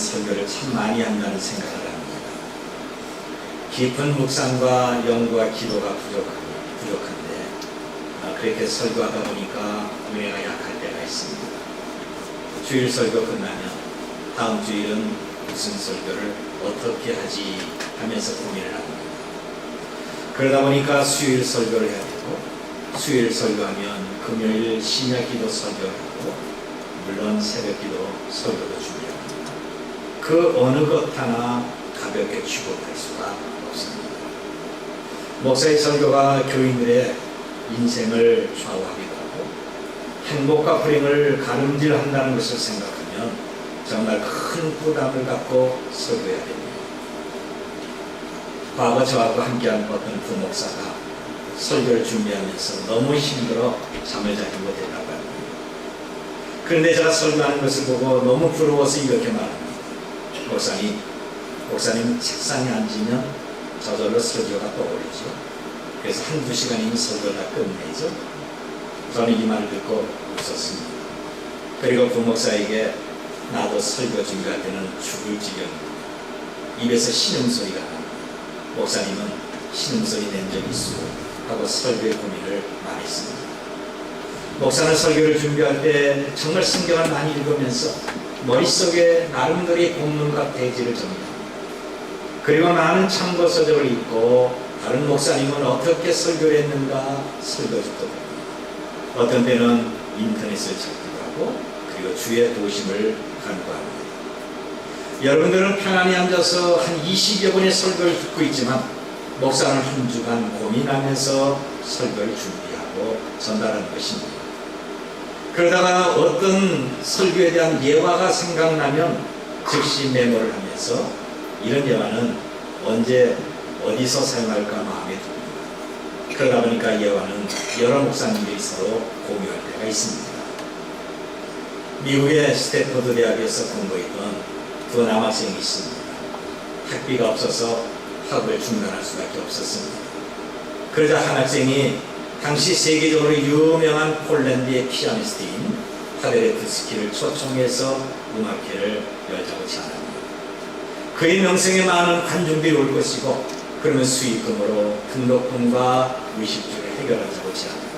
설교를 참 많이 한다는 생각을 합니다. 깊은 묵상과 연구와 기도가 부족한데 그렇게 설교하다 보니까 은혜가 약할 때가 있습니다. 주일 설교 끝나면 다음 주일은 무슨 설교를 어떻게 하지 하면서 고민을 합니다. 그러다 보니까 수요일 설교를 해야 되고, 수요일 설교하면 금요일 심야기도 설교를 하고, 물론 새벽기도 설교도 준비합니다. 그 어느 것 하나 가볍게 취급할 수가 없습니다. 목사의 설교가 교인들의 인생을 좌우하기도 하고 행복과 불행을 가름질한다는 것을 생각하면 정말 큰 부담을 갖고 설교해야 됩니다. 과거 저하고 함께한 어떤 부목사가 설교를 준비하면서 너무 힘들어 잠을 자지 못했다고 합니다. 그런데 제가 설교하는 것을 보고 너무 부러워서 이렇게 말합니다. 목사님 책상에 앉으면 저절로 설교가 떠오르죠. 그래서 한두 시간이면 설교를 다 끝내죠. 저는 이 말을 듣고 웃었습니다. 그리고 부목사에게 나도 설교 준비할 때는 죽을 지경입니다. 입에서 신음소리가 납니다. 목사님은 신음소리 낸 적이 있어 하고 설교의 고민을 말했습니다. 목사는 설교를 준비할 때 정말 성경을 많이 읽으면서 머릿속에 나름대로 본문과 대지를 정리합니다. 그리고 많은 참고서적을 읽고 다른 목사님은 어떻게 설교를 했는가 설교집도 봅니다. 어떤 때는 인터넷을 찾기도 하고 그리고 주의 도심을 간구합니다. 여러분들은 편안히 앉아서 한 20여 분의 설교를 듣고 있지만 목사는 한 주간 고민하면서 설교를 준비하고 전달하는 것입니다. 그러다가 어떤 설교에 대한 예화가 생각나면 즉시 메모를 하면서 이런 예화는 언제 어디서 사용할까 마음에 듭니다. 그러다 보니까 예화는 여러 목사님들이 서로 공유할 때가 있습니다. 미국의 스탠포드 대학에서 공부했던 두 남학생이 있습니다. 학비가 없어서 학업을 중단할 수밖에 없었습니다. 그러자 한 학생이 당시 세계적으로 유명한 폴란드의 피아니스트인 파데레프스키를 초청해서 음악회를 열자고 제안합니다. 그의 명성에 많은 관중들이 올 것이고 그러면 수익금으로 등록금과 의식주를 해결하자고 제안합니다.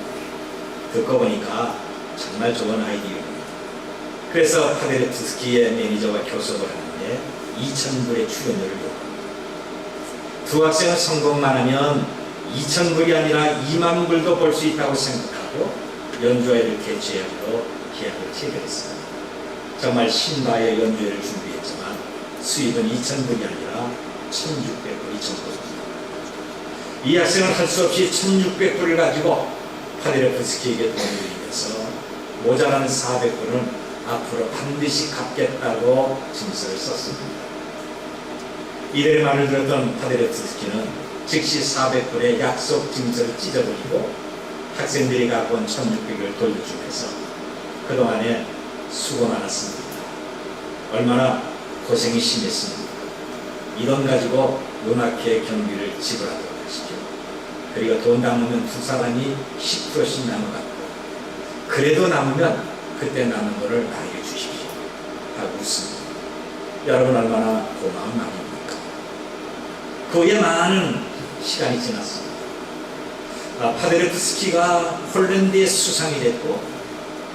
듣고 보니까 정말 좋은 아이디어입니다. 그래서 파데레프스키의 매니저와 교섭을 하는데 2,000불의 출연료를 요구합니다. 두 학생은 성공만 하면 2,000불이 아니라 2만 불도 벌 수 있다고 생각하고 연주회를 개최하기로 계약을 체결했습니다. 정말 신바의 연주회를 준비했지만 수입은 2,000불이 아니라 1,600불이 전부입니다. 이 학생은 할 수 없이 1,600불을 가지고 파데레프스키에게 돈을 드리면서 모자라는 400불은 앞으로 반드시 갚겠다고 증서를 썼습니다. 이들의 말을 들었던 파데레프스키는 즉시 400불의 약속 증서를 찢어버리고 학생들이 갖고 온 1,600을 돌려주면서 그동안에 수고 많았습니다. 얼마나 고생이 심했습니까? 이 돈 가지고 음악회 경비를 지불하도록 하시죠. 그리고 돈 남으면 두 사람이 10%씩 나눠갖고 그래도 남으면 그때 남은 돈을 나에게 주십시오 하고 웃습니다. 여러분 얼마나 고마운 마음입니까? 그 후에 많은 시간이 지났습니다. 파데레프스키가 폴란드의 수상이 됐고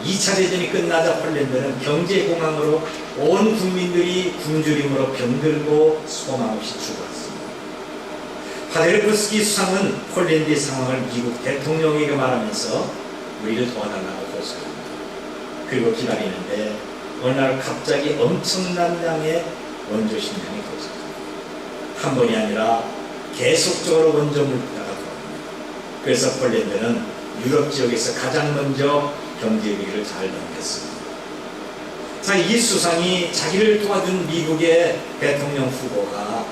2차 대전이 끝나자 폴란드는 경제공황으로 온 국민들이 굶주림으로 병들고 소망 없이 죽어왔습니다. 파데레프스키 수상은 폴란드의 상황을 미국 대통령에게 말하면서 우리를 도와달라고 호소합니다. 그리고 기다리는데 어느 날 갑자기 엄청난 양의 원조 식량이 도착합니다. 한 번이 아니라 계속적으로 원조 물가가 들어옵니다. 그래서 폴란드는 유럽 지역에서 가장 먼저 경제 위기를 잘 넘겼습니다. 자, 이 수상이 자기를 도와준 미국의 대통령 후보가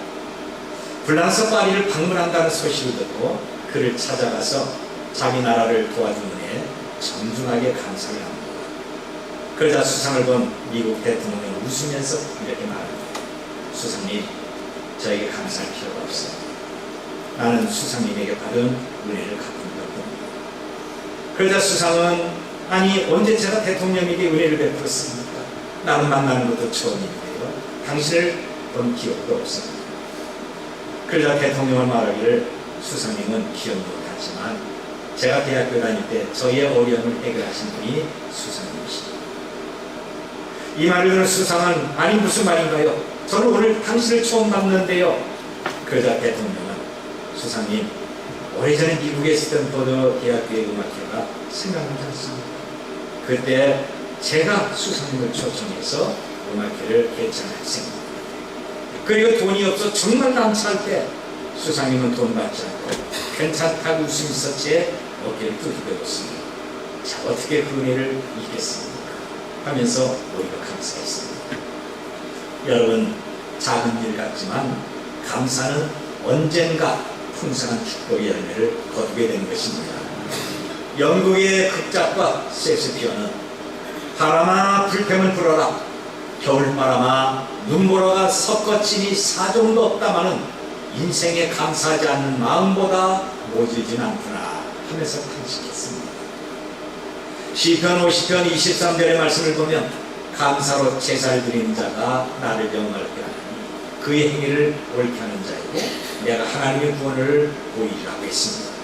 프랑스 파리를 방문한다는 소식을 듣고 그를 찾아가서 자기 나라를 도와준 은혜에 정중하게 감사를 합니다. 그러자 수상을 본 미국 대통령은 웃으면서 이렇게 말합니다. 수상님, 저에게 감사할 필요가 없어요. 나는 수상님에게 받은 은혜를 갚은 것뿐입니다. 그러자 수상은 아니 언제 제가 대통령에게 은혜를 베풀었습니까? 나는 만나는 것도 처음인데요. 당신을 본 기억도 없습니다. 그러자 대통령은 말하기를 수상님은 기억 못하지만 제가 대학교 다닐 때 저희의 어려움을 해결하신 분이 수상님이시죠. 이 말을 듣는 수상은 아니 무슨 말인가요? 저는 오늘 당신을 처음 만났는데요. 그러자 대통령은 수상님 오래전에 미국에 있었던 버드 대학교의 음악회가 생각나지 않습니다. 그때 제가 수상님을 초청해서 음악회를 개최했습니다. 그리고 돈이 없어 정말 난처할 때 수상님은 돈 받지 않고 괜찮다고 웃으면서 제 어깨를 두드려줬습니다. 자, 어떻게 그 은혜를 잊겠습니까? 하면서 우리가 감사했습니다. 여러분, 작은 일 같지만 감사는 언젠가 풍성한 축복의 열매를 거두게 되는 것입니다. 영국의 극작가 셰익스피어는 바람아 불평을 불어라, 겨울바람아 눈보라가 섞어치니 사정도 없다마는 인생에 감사하지 않는 마음보다 모질진 않구나 하면서 탄식했습니다. 시편 50편 23절의 말씀을 보면 감사로 제사를 드리는 자가 나를 영화롭게 하나니 그의 행위를 옳게 하는 자이고 내가 하나님의 구원을 보이리라고 했습니다.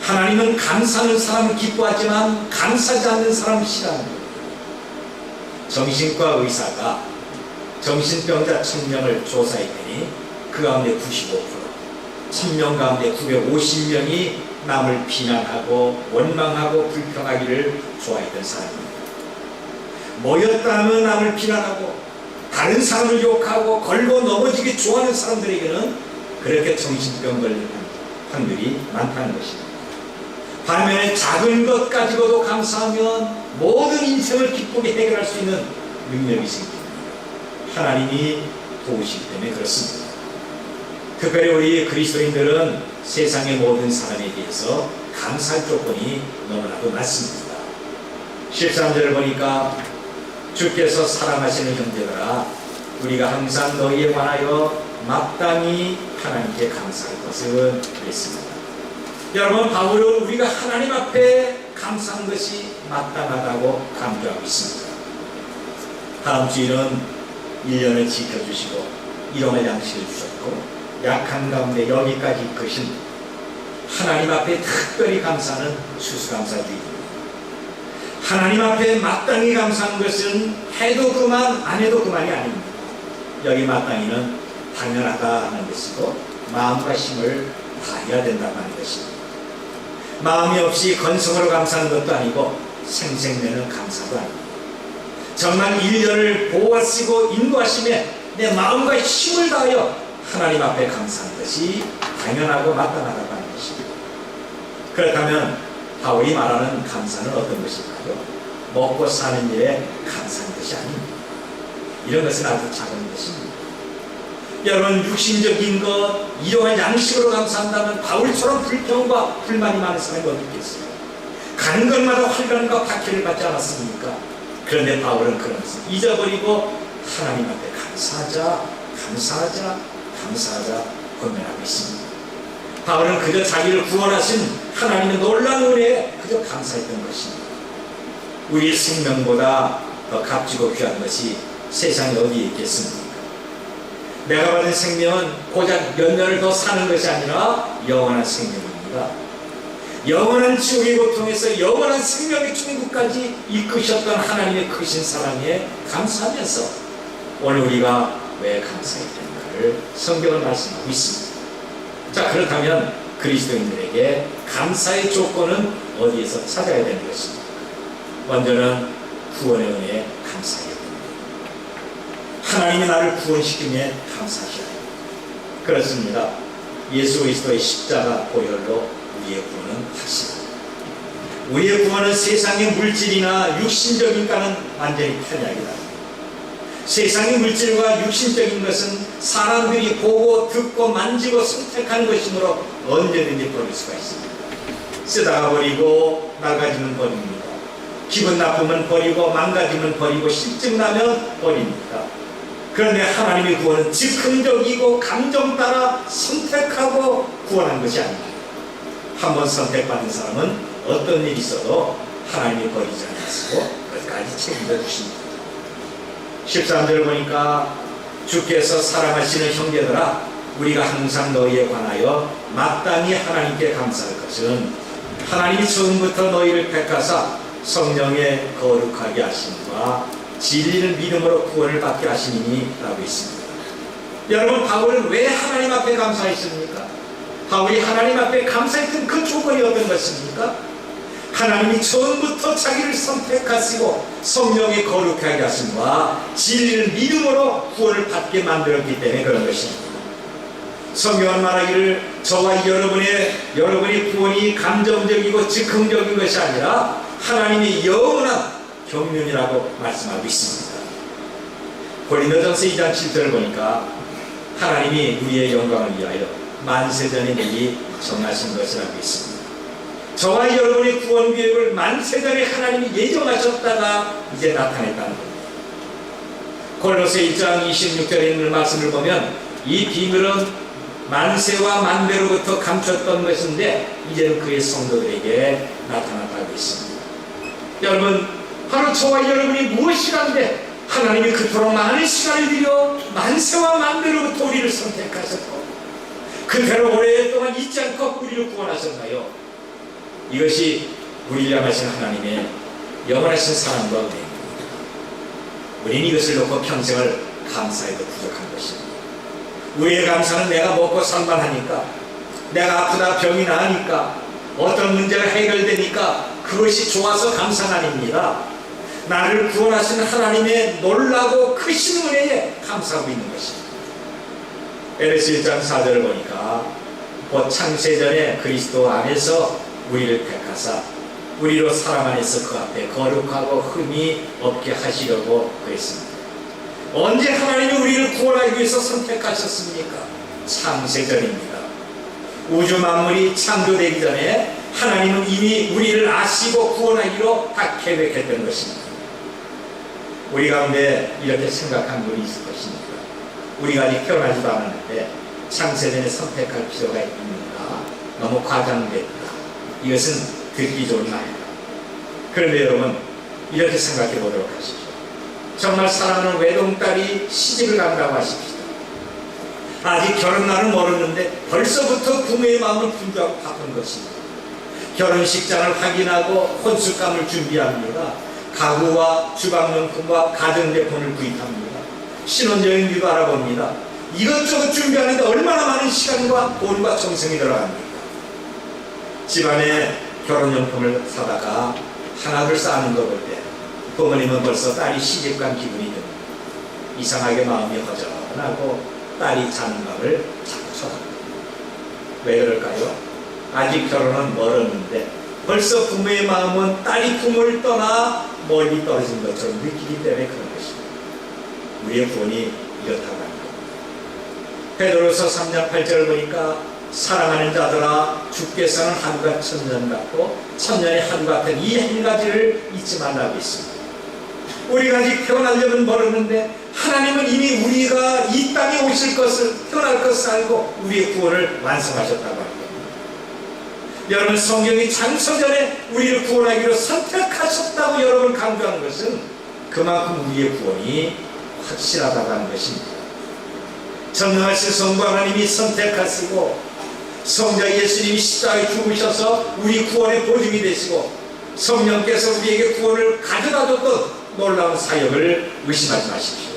하나님은 감사하는 사람을 기뻐하지만 감사하지 않는 사람을 싫어합니다. 정신과 의사가 정신병자 1000명을 조사했더니 그 가운데 95%, 1000명 가운데 950명이 남을 비난하고 원망하고 불평하기를 좋아했던 사람입니다. 모였다면 남을 비난하고 다른 사람을 욕하고 걸고 넘어지기 좋아하는 사람들에게는 그렇게 정신병 걸리는 확률이 많다는 것입니다. 반면에 작은 것 가지고도 감사하면 모든 인생을 기쁘게 해결할 수 있는 능력이 생깁니다. 하나님이 도우시기 때문에 그렇습니다. 특별히 우리 그리스도인들은 세상의 모든 사람에 비해서 감사할 조건이 너무나도 많습니다. 13절을 보니까 주께서 사랑하시는 형제들아 우리가 항상 너희에 관하여 마땅히 하나님께 감사할 것은 그랬습니다. 여러분, 바울은 우리가 하나님 앞에 감사한 것이 마땅하다고 강조하고 있습니다. 다음 주일은 1년을 지켜주시고 일용할 양식을 주셨고 약한 가운데 여기까지 이끄신 하나님 앞에 특별히 감사하는 추수감사주의입니다. 하나님 앞에 마땅히 감사한 것은 해도 그만 안 해도 그만이 아닙니다. 여기 마땅히는 당연하다 하는 것이고 마음과 힘을 다해야 된다고 하는 것입니다. 마음이 없이 건성으로 감사하는 것도 아니고 생생내는 감사도 아닙니다. 정말 1년을 보호하시고 인도하심에 내 마음과 힘을 다하여 하나님 앞에 감사하는 것이 당연하고 마땅하다고 하는 것입니다. 그렇다면 바울이 말하는 감사는 어떤 것일까요? 먹고 사는 일에 감사하는 것이 아닙니다. 이런 것은 아주 작은 것입니다. 여러분, 육신적인 것, 일용할 양식으로 감사한다면 바울처럼 불평과 불만이 많은 사람이 어디 있겠어요? 가는 것마다 환란과 박해를 받지 않았습니까? 그런데 바울은 그런 것을 잊어버리고 하나님 앞에 감사하자 권면하고 있습니다. 바울은 그저 자기를 구원하신 하나님의 놀라운 은혜에 그저 감사했던 것입니다. 우리의 생명보다 더 값지고 귀한 것이 세상에 어디에 있겠습니까? 내가 받은 생명은 고작 몇 년을 더 사는 것이 아니라 영원한 생명입니다. 영원한 지옥의 고통에서 영원한 생명의 천국까지 이끄셨던 하나님의 크신 사랑에 감사하면서 오늘 우리가 왜 감사해야 되는가를 성경은 말씀하고 있습니다. 자, 그렇다면 그리스도인들에게 감사의 조건은 어디에서 찾아야 되는 것입니까? 먼저는 구원의 은혜에 감사해야 됩니다. 하나님이 나를 구원시키며 감사하셔야 됩니다. 그렇습니다. 예수 그리스도의 십자가 보혈로 우리의 구원은 확실합니다. 우리의 구원은 세상의 물질이나 육신적인가는 완전히 편리하게 세상의 물질과 육신적인 것은 사람들이 보고 듣고 만지고 선택하는 것이므로 언제든지 버릴 수가 있습니다. 쓰다가 버리고 낡아지면 버립니다. 기분 나쁘면 버리고 망가지면 버리고 실증 나면 버립니다. 그런데 하나님의 구원은 즉흥적이고 감정 따라 선택하고 구원한 것이 아닙니다. 한번 선택받은 사람은 어떤 일이 있어도 하나님이 버리지 않으시고 끝까지 책임져 주십니다. 13절 보니까 주께서 사랑하시는 형제들아, 우리가 항상 너희에 관하여 마땅히 하나님께 감사할 것은 하나님이 처음부터 너희를 택하사 성령에 거룩하게 하심과 진리를 믿음으로 구원을 받게 하시니 라고 있습니다. 여러분, 바울은 왜 하나님 앞에 감사했습니까? 바울이 하나님 앞에 감사했던 그 조건이 어떤 것입니까? 하나님이 처음부터 자기를 선택하시고 성령에 거룩하게 하심과 진리를 믿음으로 구원을 받게 만들었기 때문에 그런 것입니다. 성경은 말하기를 저와 여러분의 구원이 감정적이고 즉흥적인 것이 아니라 하나님의 영원한 경륜이라고 말씀하고 있습니다. 고린도전서 2장 7절을 보니까 하나님이 우리의 영광을 위하여 만세전에 미리 정하신 것이라고 있습니다. 저와 여러분의 구원 계획을 만세전에 하나님이 예정하셨다가 이제 나타냈다는 겁니다. 골로새 1장 26절에 있는 말씀을 보면 이 비밀은 만세와 만대로부터 감췄던 것인데 이제는 그의 성도들에게 나타났다고 있습니다. 여러분, 바로 저와 여러분이 무엇이란데 하나님이 그토록 많은 시간을 들여 만세와 만대로부터 우리를 선택하셨고 그대로 오랫동안 잊지 않고 우리를 구원하셨나요? 이것이 우리를 향하신 하나님의 영원하신 사랑과 은혜입니다. 우리는 이것을 놓고 평생을 감사해도 부족한 것입니다. 우리의 감사는 내가 먹고 살만 하니까, 내가 아프다 병이 나으니까, 어떤 문제가 해결되니까 그것이 좋아서 감사가 아닙니다. 나를 구원하신 하나님의 놀라고 크신 은혜에 감사하고 있는 것입니다. 에베소 1장 4절을 보니까 곧 창세전에 그리스도 안에서 우리를 택하사 우리로 사랑 안에서 그 앞에 거룩하고 흠이 없게 하시려고 그랬습니다. 언제 하나님이 우리를 구원하기 위해서 선택하셨습니까? 창세전입니다. 우주 만물이 창조되기 전에 하나님은 이미 우리를 아시고 구원하기로 다 계획했던 것입니다. 우리 가운데 이렇게 생각한 분이 있을 것입니다. 우리가 아직 태어나지도 않았는데 창세전에 선택할 필요가 있는가? 너무 과장됐다. 이것은 듣기 좋은 말이다. 그런데 여러분, 이렇게 생각해 보도록 하십시오. 정말 사랑하는 외동딸이 시집을 간다고 하십시다. 아직 결혼날은 멀었는데 벌써부터 부모의 마음을 분주하고 바쁜 것입니다. 결혼식장을 확인하고 혼수감을 준비합니다. 가구와 주방용품과 가전제품을 구입합니다. 신혼여행비도 알아봅니다. 이것저것 준비하는데 얼마나 많은 시간과 돈과 정성이 들어갑니까? 집안에 결혼용품을 사다가 하나둘 쌓는 거 볼 때 부모님은 벌써 딸이 시집간 기분이 듭니다. 이상하게 마음이 허전하고 딸이 자는 밤을 자꾸 쳐다봅니다. 왜 그럴까요? 아직 결혼은 멀었는데 벌써 부모의 마음은 딸이 부모를 떠나 멀리 떨어진 것처럼 느끼기 때문에 그런 것입니다. 우리의 구원이 이렇다고 하는 겁니다. 베드로서 3장 8절을 보니까 사랑하는 자들아, 주께서는 하루가 천년 같고 천년이 하루 같은 이 한 가지를 잊지 말라고 있습니다. 우리가 아직 태어나려면 멀었는데 하나님은 이미 우리가 이 땅에 오실 것을, 태어날 것을 알고 우리의 구원을 완성하셨다고 합니다. 여러분, 성경이 장서전에 우리를 구원하기로 선택하셨다고 여러분 강조하는 것은 그만큼 우리의 구원이 확실하다고 하는 것입니다. 전능하신 성부 하나님이 선택하시고 성자 예수님이 십자가에 죽으셔서 우리 구원의 보증이 되시고 성령께서 우리에게 구원을 가져다 줬던 놀라운 사역을 의심하지 마십시오.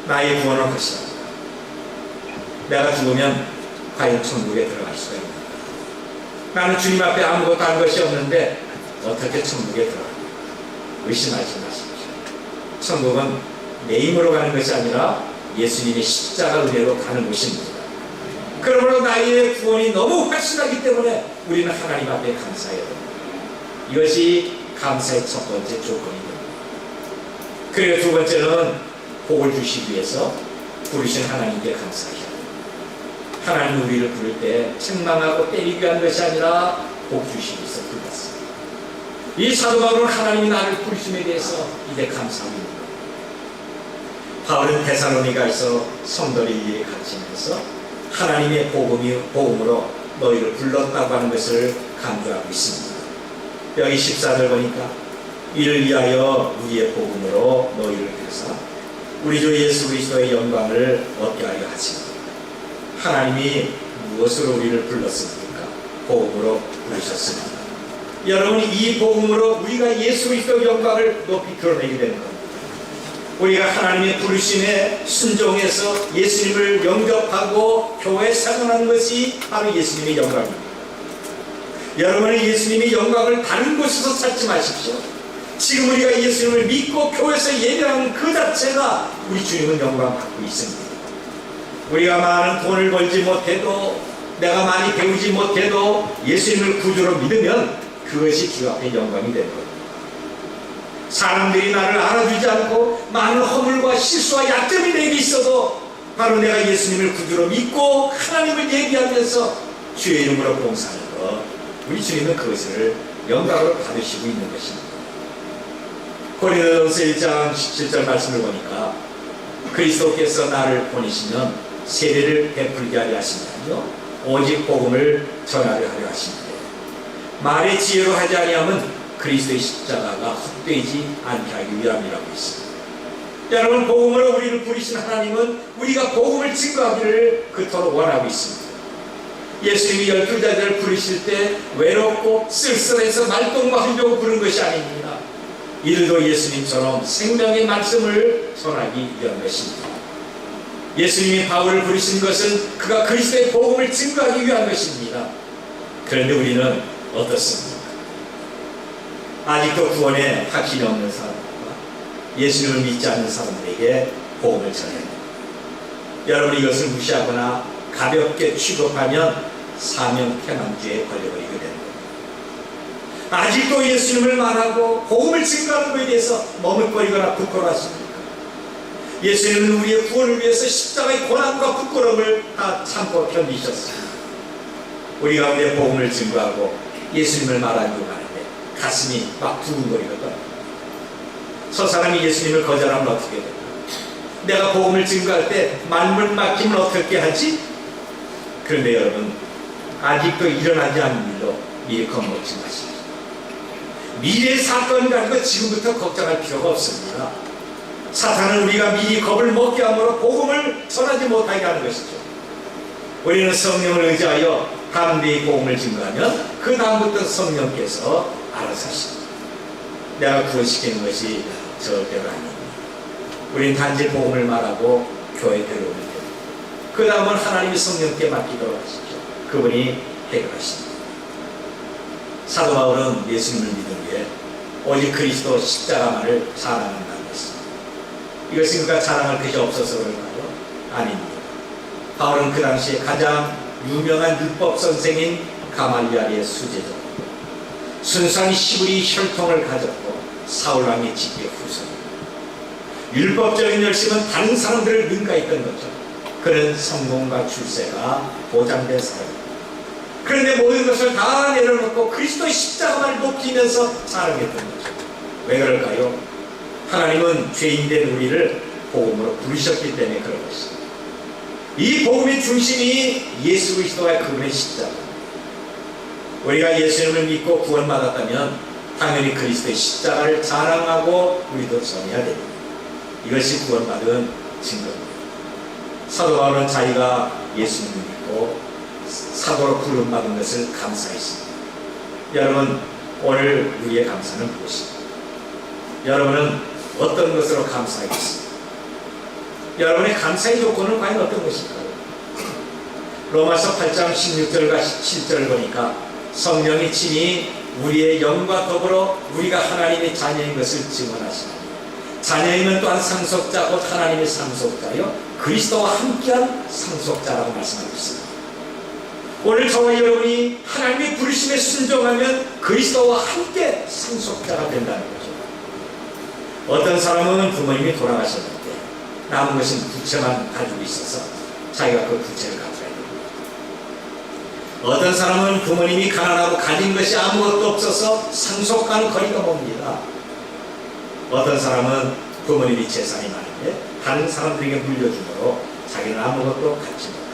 나의 구원은 확실합니다. 내가 죽으면 과연 천국에 들어갈 수가 있는가? 나는 주님 앞에 아무것도 한 것이 없는데 어떻게 천국에 들어갑니까? 의심하지 마십시오. 천국은 내 힘으로 가는 것이 아니라 예수님의 십자가 은혜로 가는 곳입니다. 그러므로 나의 구원이 너무 확실하기 때문에 우리는 하나님 앞에 감사해야 됩니다. 이것이 감사의 첫 번째 조건이 됩니다. 그리고 두 번째는 복을 주시기 위해서 부르신 하나님께 감사해야 됩니다. 하나님 우리를 부를 때 책망하고 때리기 위한 것이 아니라 복 주시기 위해서 불렀습니다. 이 사도 바울은 하나님이 나를 부르심에 대해서 이제 감사하고 있는 겁니다. 바울은 데살로니가에서 성도들이 가르치면서 하나님의 복음으로 너희를 불렀다고 하는 것을 강조하고 있습니다. 여기 14절 보니까 이를 위하여 우리의 복음으로 너희를 부르사 우리 주 예수 그리스도의 영광을 얻게 하려 하십니다. 하나님이 무엇으로 우리를 불렀습니까? 복음으로 부르셨습니다. 여러분, 이 복음으로 우리가 예수 그리스도의 영광을 높이 드러내게 되는 겁니다. 우리가 하나님의 부르심에 순종해서 예수님을 영접하고 교회 생활하는 것이 바로 예수님의 영광입니다. 여러분은 예수님의 영광을 다른 곳에서 찾지 마십시오. 지금 우리가 예수님을 믿고 교회에서 예배하는 그 자체가 우리 주님은 영광 받고 있습니다. 우리가 많은 돈을 벌지 못해도, 내가 많이 배우지 못해도 예수님을 구주로 믿으면 그것이 주 앞에 영광이 되는 겁니다. 사람들이 나를 알아주지 않고 많은 허물과 실수와 약점이 내게 있어도 바로 내가 예수님을 구주로 믿고 하나님을 얘기하면서 주의 이름으로 봉사하는 것, 우리 주님은 그것을 영광으로 받으시고 있는 것입니다. 고린도전서 1장 17절 말씀을 보니까 그리스도께서 나를 보내시면 세례를 베풀게 하려 하신다며 오직 복음을 전하려 하려 하신다. 말의 지혜로 하지 아니하면 그리스도의 십자가가 헛되지 않게 하기 위함이라고 했습니다. 여러분, 복음으로 우리를 부르신 하나님은 우리가 복음을 증거하기를 그토록 원하고 있습니다. 예수님이 12자들을 부르실 때 외롭고 쓸쓸해서 말똥과 흘려고 부른 것이 아닙니다. 이들도 예수님처럼 생명의 말씀을 전하기 위한 것입니다. 예수님이 바울을 부르신 것은 그가 그리스도의 복음을 증거하기 위한 것입니다. 그런데 우리는 어떻습니까? 아직도 구원에 확신이 없는 사람과 예수님을 믿지 않는 사람들에게 복음을 전해야 합니다. 여러분, 이것을 무시하거나 가볍게 취급하면 사명 태만주의에 걸려버리게 되는 겁니다. 아직도 예수님을 말하고 복음을 증거하는 것에 대해서 머뭇거리거나 부끄러워하십니까? 예수님은 우리의 구원을 위해서 십자가의 고난과 부끄러움을 다 참고 견디셨습니다. 우리 가운데 복음을 증거하고 예수님을 말하려고 하는데 가슴이 막 두근거리거든. 저 사람이 예수님을 거절하면 어떻게 될까? 내가 복음을 증거할 때 말문 막히면 어떻게 하지? 그런데 여러분, 아직도 일어나지 않은 일로 미리 겁먹지 마십시오. 미래의 사건 가지고 지금부터 걱정할 필요가 없습니다. 사탄은 우리가 미리 겁을 먹게 함으로 복음을 전하지 못하게 하는 것이죠. 우리는 성령을 의지하여 담대히 복음을 증거하면 그 다음부터 성령께서 알아서 하십니다. 내가 구원시키는 것이 절대로 아닙니다. 우리는 단지 복음을 말하고 교회에 데려오면 됩니다. 그 다음은 하나님의 성령께 맡기도록 하십시오. 그분이 해결하십니다. 사도 바울은 예수님을 믿은 후에 오직 그리스도 십자가만을 자랑한다는 것입니다. 이것은 그가 자랑할 것이 없어서 그런가요? 아닙니다. 바울은 그 당시에 가장 유명한 율법 선생인 가말리엘의 수제자입니다. 순수한 시브리 혈통을 가졌고 사울왕의 직계 후손입니다. 율법적인 열심은 다른 사람들을 능가했던 거죠. 그는 성공과 출세가 보장된 사람입니다. 그런데 모든 것을 다 내려놓고 그리스도의 십자가만을 높이면서 자랑했던 거죠. 왜 그럴까요? 하나님은 죄인된 우리를 복음으로 부르셨기 때문에 그런 것입니다. 이 복음의 중심이 예수 그리스도와 그분의 십자가입니다. 우리가 예수님을 믿고 구원받았다면 당연히 그리스도의 십자가를 자랑하고 우리도 전해야 됩니다. 이것이 구원받은 증거입니다. 사도 바울은 자기가 예수님을 믿고 사도로 부름받은 것을 감사했습니다. 여러분, 오늘 우리의 감사는 무엇입니까? 여러분은 어떤 것으로 감사하겠습니까? 여러분의 감사의 조건은 과연 어떤 것일까요? 로마서 8장 16절과 17절을 보니까 성령이 친히 우리의 영과 더불어 우리가 하나님의 자녀인 것을 증언하시나니 자녀이면 또한 상속자 곧 하나님의 상속자요 그리스도와 함께한 상속자라고 말씀하고 있습니다. 오늘 저와 여러분이 하나님의 부르심에 순종하면 그리스도와 함께 상속자가 된다는 거죠. 어떤 사람은 부모님이 돌아가셨는데 남은 것은 부채만 가지고 있어서 자기가 그 부채를 가져야 됩니다. 어떤 사람은 부모님이 가난하고 가진 것이 아무것도 없어서 상속과는 거리가 멉니다. 어떤 사람은 부모님이 재산이 많은데 다른 사람들에게 물려주므로 자기는 아무것도 갖지 못합니다.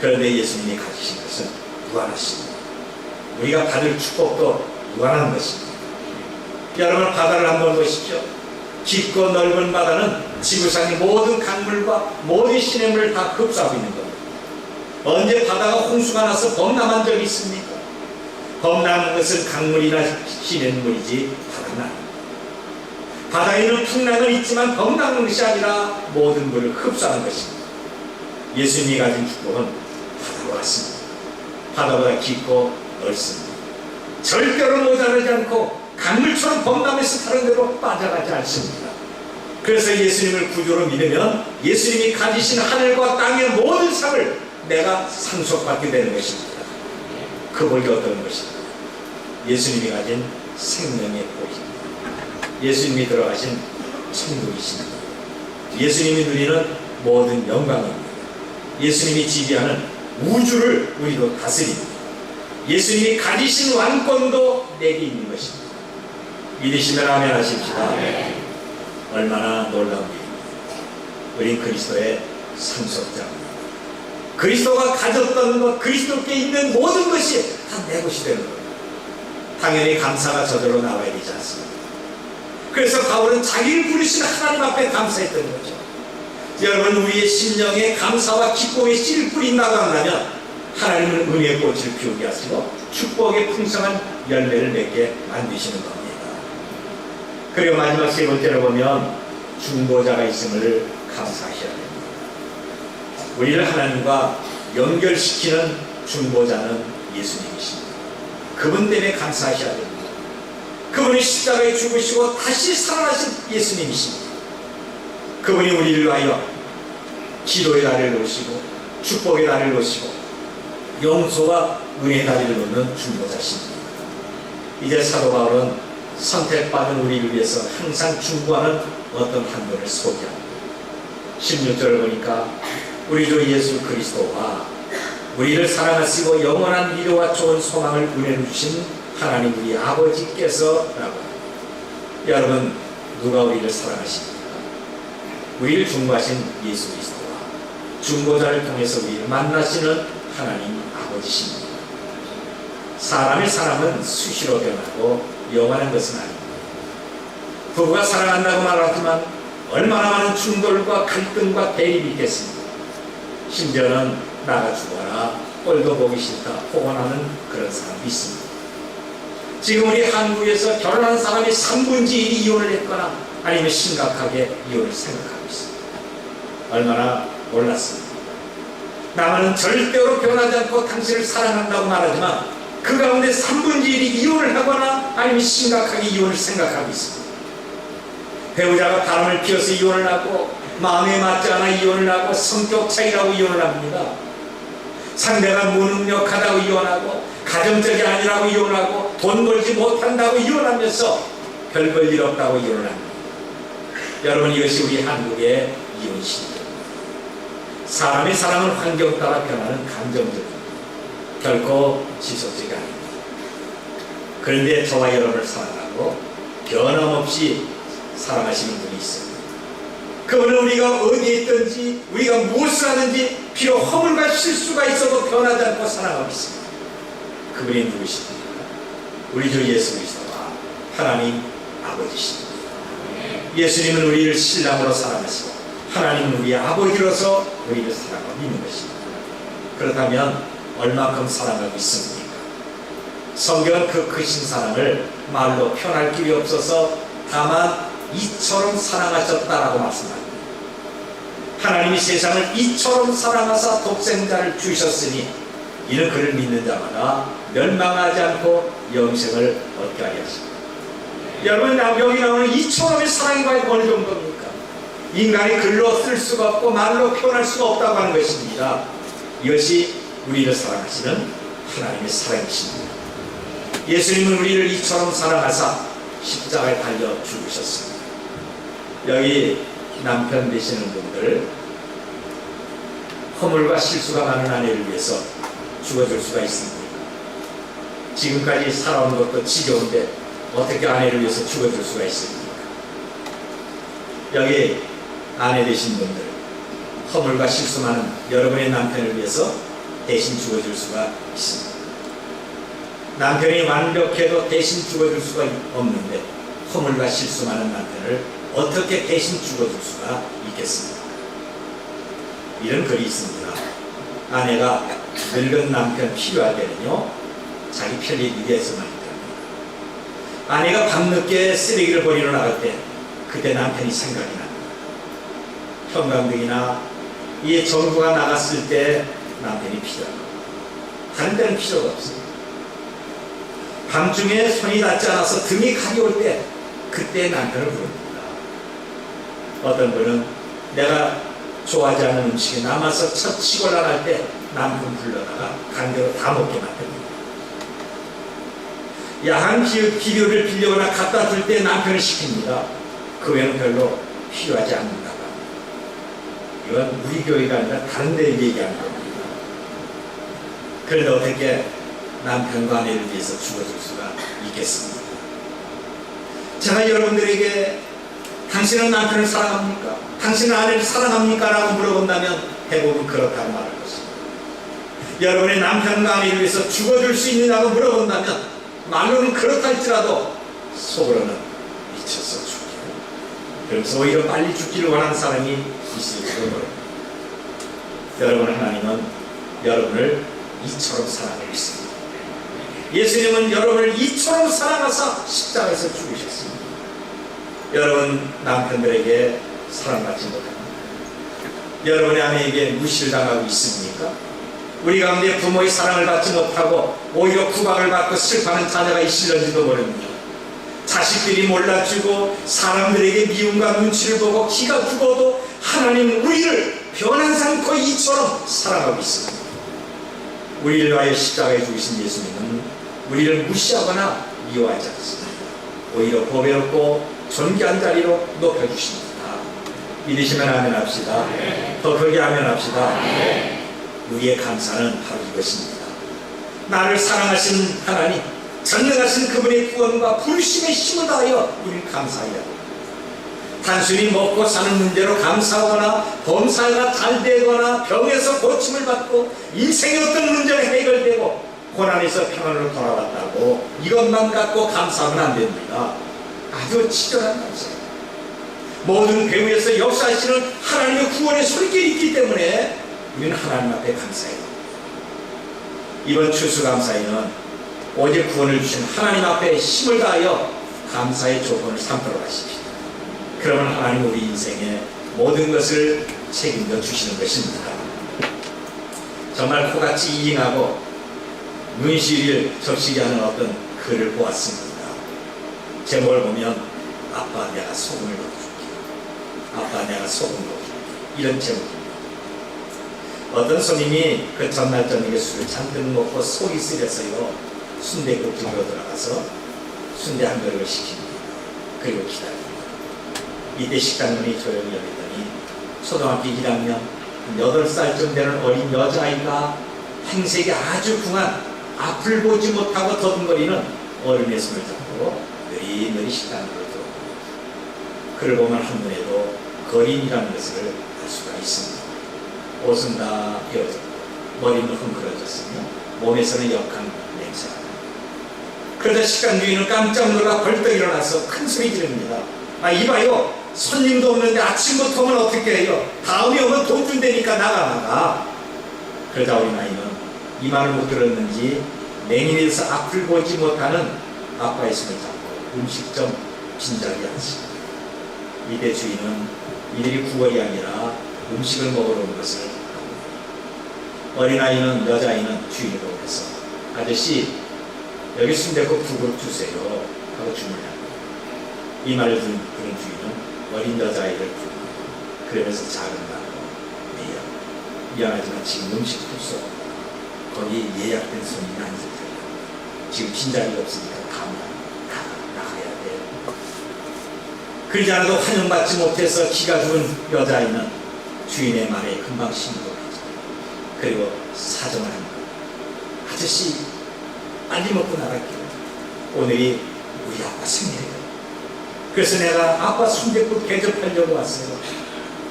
그런데 예수님이 가지신 것은 무한하십니다. 우리가 받을 축복도 무한한 것입니다. 여러분, 바다를 한번 보십시오. 깊고 넓은 바다는 지구상의 모든 강물과 모든 시냇물을 다 흡수하고 있는 겁니다. 언제 바다가 홍수가 나서 범람한 적이 있습니까? 범람한 것은 강물이나 시냇물이지 바다는 아닙니다. 바다에는 풍랑은 있지만 범람한 것이 아니라 모든 물을 흡수하는 것입니다. 예수님이 가진 축복은 바다와 같습니다. 바다보다 깊고 넓습니다. 절대로 모자라지 않고 강물처럼 범람해서 다른 데로 빠져가지 않습니다. 그래서 예수님을 구주로 믿으면 예수님이 가지신 하늘과 땅의 모든 상을 내가 상속받게 되는 것입니다. 그 복이 어떤 것입니까? 예수님이 가진 생명의 복입니다. 예수님이 들어가신 천국이십니다. 예수님이 누리는 모든 영광입니다. 예수님이 지배하는 우주를 우리도 다스립니다. 예수님이 가지신 왕권도 내게 있는 것입니다. 믿으시면 아멘 하십시다. 얼마나 놀라운 일입니다. 우린 그리스도의 상속자입니다. 그리스도가 가졌던 것, 그리스도께 있는 모든 것이 다 내 것이 되는 겁니다. 당연히 감사가 저절로 나와야 되지 않습니까? 그래서 바울은 자기를 부르신 하나님 앞에 감사했던 거죠. 여러분, 우리의 심령에 감사와 기쁨의 씨를 뿌린다고 한다면 하나님은 은혜의 꽃을 피우게 하시고 축복의 풍성한 열매를 맺게 만드시는 겁니다. 그리고 마지막 세 번째로 보면 중보자가 있음을 감사하셔야 됩니다. 우리를 하나님과 연결시키는 중보자는 예수님이십니다. 그분 때문에 감사하셔야 됩니다. 그분이 십자가에 죽으시고 다시 살아나신 예수님이십니다. 그분이 우리를 위하여 기도의 다리를 놓으시고 축복의 다리를 놓으시고 용서와 은혜의 다리를 놓는 중보자십니다. 이제 사도 바울은 선택받은 우리를 위해서 항상 중보하는 어떤 한 분을 소개합니다. 16절을 보니까 우리 주 예수 그리스도와 우리를 사랑하시고 영원한 위로와 좋은 소망을 은혜로 주신 하나님 우리 아버지께서 라고 합니다. 여러분, 누가 우리를 사랑하십니까? 우리를 중보하신 예수 그리스도와 중보자를 통해서 우리를 만나시는 하나님 아버지십니다. 사람의 사랑은 수시로 변하고 영원한 것은 아닙니다. 부부가 사랑한다고 말하지만 얼마나 많은 충돌과 갈등과 대립이 있겠습니까? 심지어는 나가 죽어라, 꼴도 보기 싫다, 포근하는 그런 사람이 있습니다. 지금 우리 한국에서 결혼한 사람이 3분의 1이 이혼을 했거나 아니면 심각하게 이혼을 생각하고 있습니다. 얼마나 몰랐습니다. 나만은 절대로 변하지 않고 당신을 사랑한다고 말하지만 그 가운데 3분의 1이 이혼을 하거나 아니면 심각하게 이혼을 생각하고 있습니다. 배우자가 바람을 피워서 이혼을 하고 마음에 맞지 않아 이혼을 하고 성격 차이라고 이혼을 합니다. 상대가 무능력하다고 이혼하고 가정적이 아니라고 이혼하고 돈 벌지 못한다고 이혼하면서 별 볼 일 없다고 이혼을 합니다. 여러분, 이것이 우리 한국의 이혼 시대입니다. 사람의 사랑은 환경 따라 변하는 감정적입니다. 결코 지속적이 아닙니다. 그런데 저와 여러분을 사랑하고 변함없이 사랑하시는 분이 있습니다. 그분은 우리가 어디에 있든지 우리가 무엇을 하든지 비록 허물과 실수가 있어도 변하지 않고 사랑하고 있습니다. 그분이 누구십니까? 우리 주 예수 그리스도와 하나님 아버지십니다. 예수님은 우리를 신랑으로 사랑하시고 하나님은 우리의 아버지로서 우리를 사랑하고 있는 것입니다. 그렇다면 얼마큼 사랑하고 있습니까? 성경은 그 크신 사랑을 말로 표현할 길이 없어서 다만 이처럼 사랑하셨다라고 말씀합니다. 하나님이 세상을 이처럼 사랑하사 독생자를 주셨으니 이는 그를 믿는 자마다 멸망하지 않고 영생을 얻게 하려 하십니다. 여러분, 여기 나오는 이처럼의 사랑이 과연 어느 정도입니까? 인간이 글로 쓸 수가 없고 말로 표현할 수가 없다고 하는 것입니다. 이것이 우리를 사랑하시는 하나님의 사랑이십니다. 예수님은 우리를 이처럼 사랑하사 십자가에 달려 죽으셨습니다. 여기 남편 되시는 분들, 허물과 실수가 많은 아내를 위해서 죽어줄 수가 있습니까? 지금까지 살아온 것도 지겨운데 어떻게 아내를 위해서 죽어줄 수가 있습니까? 여기 아내 되신 분들, 허물과 실수 많은 여러분의 남편을 위해서 대신 죽어줄 수가 있습니다. 남편이 완벽해도 대신 죽어줄 수가 없는데 허물과 실수 많은 남편을 어떻게 대신 죽어줄 수가 있겠습니까? 이런 글이 있습니다. 아내가 늙은 남편 필요할 때는요, 자기 편리를 위해서만 있답니다. 아내가 밤늦게 쓰레기를 버리러 나갈 때 그때 남편이 생각이 납니다. 형광등이나 이 전구가 나갔을 때 남편이 필요하고 다른 데는 필요가 없어요. 밤중에 손이 닿지 않아서 등이 가려울 때 그때 남편을 부릅니다. 어떤 분은 내가 좋아하지 않는 음식이 남아서 첫 시골 나갈 때 남편 불러다가 강제로 다 먹게 만듭니다. 야한 비료를 빌려거나 갖다 줄 때 남편을 시킵니다. 그 외에는 별로 필요하지 않는다고 합니다. 이건 우리 교회가 아니라 다른 데 얘기하는 겁니다. 그런데 어떻게 남편과 아내를 위해서 죽어줄 수가 있겠습니까? 제가 여러분들에게 당신은 남편을 사랑합니까? 당신은 아내를 사랑합니까? 라고 물어본다면 대부분 그렇다고 말할 것입니다. 여러분의 남편과 아내를 위해서 죽어줄 수 있느냐고 물어본다면 말로는 그렇다 할지라도 속으로는 미쳐서 죽기를, 그러면서 오히려 빨리 죽기를 원하는 사람이 있을지도 모릅니다. 여러분, 하나님은 여러분을 이처럼 사랑하셨습니다. 예수님은 여러분을 이처럼 사랑하사 십자가에서 죽으셨습니다. 여러분 남편들에게 사랑받지 못합니다. 여러분의 아내에게 무시를 당하고 있습니까? 우리 가운데 부모의 사랑을 받지 못하고 오히려 구박을 받고 슬퍼하는 자녀가 있을런지도 모릅니다. 자식들이 몰라주고 사람들에게 미움과 눈치를 보고 기가 죽어도 하나님은 우리를 변하지 않고 이처럼 사랑하고 있습니다. 우리를 위하여 십자가에 죽으신 예수님은 우리를 무시하거나 미워하지 않습니다. 오히려 보배롭고 존귀한 자리로 높여주십니다. 믿으시면 아멘 합시다. 더 크게 아멘 합시다. 우리의 감사는 바로 이것입니다. 나를 사랑하신 하나님, 전능하신 그분의 구원과 부르심에 힘을 다하여 우리를 감사해야 합니다. 단순히 먹고 사는 문제로 감사하거나 범사가 잘 되거나 병에서 고침을 받고 인생의 어떤 문제가 해결되고 고난에서 평안으로 돌아왔다고 이것만 갖고 감사하면 안 됩니다. 아주 치열한 감사입니다. 모든 배후에서 역사하시는 하나님의 구원의 손길이 있기 때문에 우리는 하나님 앞에 감사해야 합니다. 이번 추수감사에는 오직 구원을 주신 하나님 앞에 힘을 다하여 감사의 조건을 삼도록 하십시오. 그러면 하나님 우리 인생의 모든 것을 책임져 주시는 것입니다. 정말 코같이 이잉하고 눈시를 적시게 하는 어떤 글을 보았습니다. 제목을 보면 아빠 내가 소금을 넣어줄게, 아빠 내가 소금 넣어줄게, 이런 제목입니다. 어떤 손님이 그 전날 저녁에 술을 잔뜩 먹고 속이 쓰려서요 순댓국집으로 들어가서 순대 한 그릇을 시킵니다. 그리고 기다립니다. 이때 식당 문이 조용히 열리더니 초등학교 1학년 8살쯤 되는 어린 여자아이가 행색이 아주 궁한 앞을 보지 못하고 더듬거리는 어른의 손을 잡고 느릿느릿 식당으로 들어옵니다. 그를 보면 한눈에도 거린이라는 것을 알 수가 있습니다. 옷은 다 헤어졌고 머리는 흥그러졌으며 몸에서는 역한 냄새가 납니다. 그러자 식당 주인은 깜짝 놀라 벌떡 일어나서 큰 소리 지릅니다. 아, 이봐요, 손님도 없는데 아침부터 오면 어떻게 해요? 다음에 오면 돈 준다니까 나가. 그러자 어린아이는 이 말을 못 들었는지 맹인에서 앞을 보지 못하는 아빠의 손을 잡고 음식점 빈자리에 앉습니다. 이때 주인은 이들이 구걸이 아니라 음식을 먹으러 온 것을 합니다. 어린아이는, 여자아이는 주인을 보면서 아저씨 여기 순댓국 2그릇 주세요 하고 주문을 합니다. 이 말을 들은 주인은 어린 여자아이를 부릅니다. 그러면서 작은 말로 미안하지만 지금 음식 없어. 거기 예약된 손님이 앉을 테니까 지금 빈자리가 없으니까 나가야 돼. 그러지 않아도 환영받지 못해서 기가 죽은 여자아이는 주인의 말에 금방 심부름하죠. 그리고 사정을 합니다. 아저씨 빨리 먹고 나갈게요. 오늘이 우리 아빠 생일이에요. 그래서 내가 아빠 순댓국 대접하려고 왔어요.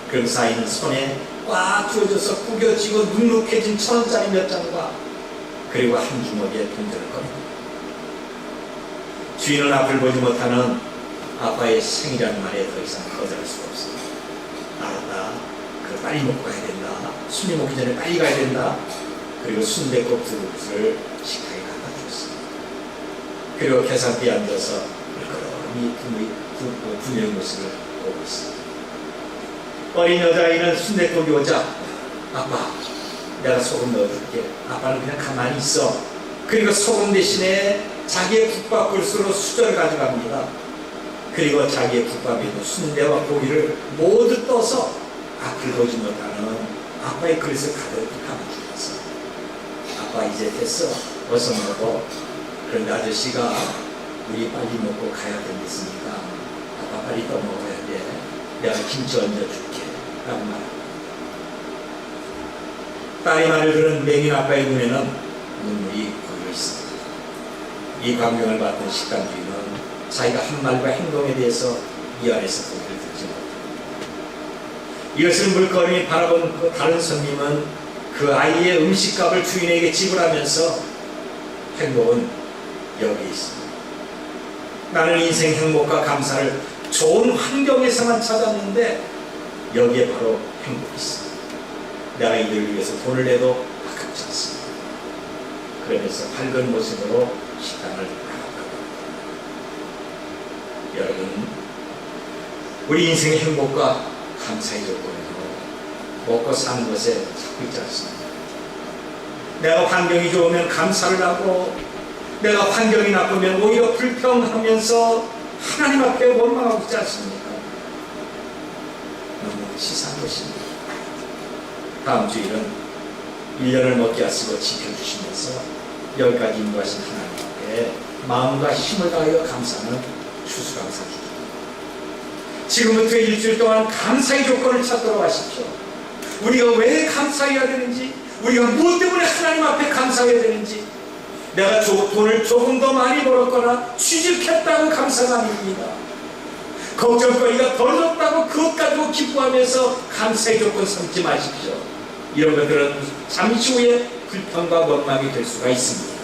그러면서 아이는 손에 꽉 쥐어져서 구겨지고 눅눅해진 1,000원짜리 몇 장과 그리고 한 주머니에 돈들을 꺼냅니다. 주인은 앞을 보지 못하는 아빠의 생이라는 말에 더 이상 거절할 수가 없어요. 알았다. 그거 빨리 먹고 가야 된다. 술이 먹기 전에 빨리 가야 된다. 그리고 순댓국 두 그릇을 식탁에 갖다 줬어요. 그리고 계산대에 앉아서 물끄러미 부모의 모습을 보고 있어요. 어린 여자아이는 순댓국이 오자 아빠 내가 소금 넣어줄게. 아빠는 그냥 가만히 있어. 그리고 소금 대신에 자기의 국밥 그릇으로 수저를 가져갑니다. 그리고 자기의 국밥에 있는 순대와 고기를 모두 떠서 앞을 보지 못하는 아빠의 그릇을 가득 담아주면서 아빠 이제 됐어. 어서 먹어. 그런데 아저씨가 우리 빨리 먹고 가야 되겠으니까 아빠 빨리 더 먹어야 돼. 내가 김치 얹어줄게. 라고 말합니다. 딸이 말을 들은 맹인 아빠의 눈에는 눈물이 고여 있습니다. 이 광경을 봤던 식당주인은 자기가 한 말과 행동에 대해서 미안해서 고개를 들지 못합니다. 이것을 물끄러미 바라본 그 다른 손님은 그 아이의 음식값을 주인에게 지불하면서 행복은 여기에 있습니다. 나는 인생 행복과 감사를 좋은 환경에서만 찾았는데 여기에 바로 행복이 있습니다. 내가 이들을 위해서 돈을 내도 아깝지 않습니다. 그러면서 밝은 모습으로 식당을 나아갑니다. 여러분, 우리 인생의 행복과 감사의 조건으로 먹고 사는 것에 찾고 있지 않습니다. 내가 환경이 좋으면 감사를 하고 내가 환경이 나쁘면 오히려 불평하면서 하나님 앞에 원망하고 있지 않습니까? 너무 치사한 것입니다. 다음 주일은 1년을 먹게 하시고 지켜주시면서 여기까지 인도하신 하나님 앞에 마음과 힘을 다하여 감사하는 추수감사주입니다. 지금부터 일주일 동안 감사의 조건을 찾도록 하십시오. 우리가 왜 감사해야 되는지, 우리가 무엇 때문에 하나님 앞에 감사해야 되는지, 내가 돈을 조금 더 많이 벌었거나 취직했다고 감사가 아닙니다. 걱정거리가 덜었다고 그것 가지고 기뻐하면서 감사의 조건 삼지 마십시오. 이런 것들은 잠시 후에 불평과 원망이 될 수가 있습니다.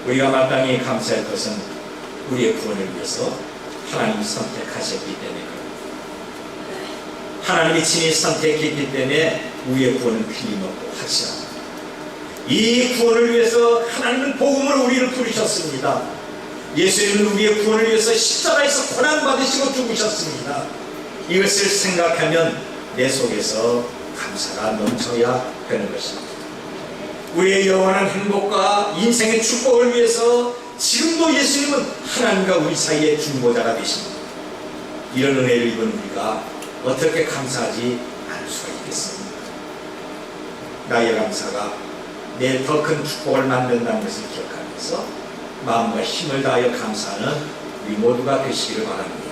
우리가 마땅히 감사할 것은 우리의 구원을 위해서 하나님이 선택하셨기 때문에 그렇습니다. 하나님이 친히 선택했기 때문에 우리의 구원은 틀림없고 확실합니다. 이 구원을 위해서 하나님은 복음으로 우리를 부르셨습니다. 예수님은 우리의 구원을 위해서 십자가에서 고난받으시고 죽으셨습니다. 이것을 생각하면 내 속에서 감사가 넘쳐야 되는 것입니다. 우리의 영원한 행복과 인생의 축복을 위해서 지금도 예수님은 하나님과 우리 사이의 중보자가 되십니다. 이런 은혜를 입은 우리가 어떻게 감사하지 않을 수가 있겠습니까? 나의 감사가 내 더 큰 축복을 만든다는 것을 기억하면서 마음과 힘을 다하여 감사하는 우리 모두가 되시기를 바랍니다.